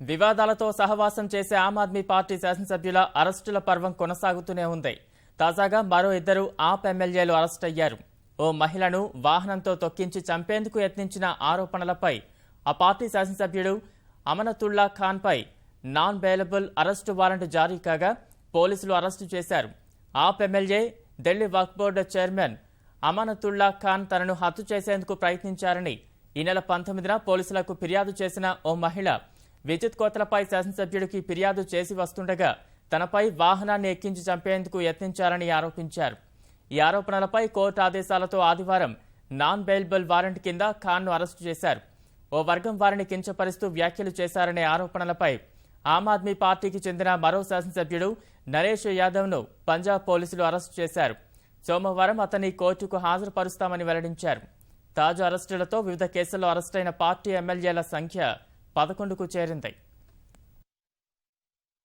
వివాదాలతో సహవాసం చేసే ఆమ్ ఆద్మీ పార్టీ శాసనసభ్యుల అరెస్టుల పర్వం కొనసాగుతూనే ఉంది. తాజాగా మరో ఇద్దరు ఆప్ ఎమ్మెల్యేలు అరెస్ట్ అయ్యారు. ఓ మహిళను వాహనంతో తొక్కించి చంపేందుకు యత్నించిన ఆరోపణలపై ఆ పార్టీ శాసనసభ్యుడు అమనతుల్లా ఖాన్పై నాన్ బెయిలబుల్ అరెస్టు వారెంట్ జారీ కాగా పోలీసులు అరెస్టు చేశారు. AAP MLA Delhi Waqf board chairman Amanatullah Khan తనను హత్య చేసేందుకు ప్రయత్నించారని ఈ నెల 19న పోలీసులకు ఫిర్యాదు చేసిన ఓ మహిళ విద్యుత్ కోతలపై శాసనసభ్యుడికి ఫిర్యాదు చేసి వస్తుండగా తనపై వాహనాన్ని ఎక్కించి చంపేందుకు యత్నించారని ఆరోపించారు. ఈ ఆరోపణలపై కోర్టు ఆదేశాలతో ఆదివారం నాన్ బెయిలబుల్ వారెంట్ కింద ఖాన్ను అరెస్టు చేశారు. ఓ వర్గం వారిని కించపరుస్తూ వ్యాఖ్యలు చేశారనే ఆరోపణలపై ఆమ్ ఆద్మీ పార్టీకి చెందిన మరో శాసనసభ్యుడు నరేష్ యాదవ్ను పంజాబ్ పోలీసులు అరెస్టు చేశారు. సోమవారం అతన్ని కోర్టుకు హాజరుపరుస్తామని వెల్లడించారు. తాజా అరెస్టులతో వివిధ కేసుల్లో అరెస్టైన పార్టీ ఎమ్మెల్యేల సంఖ్య 11కు చేరింది.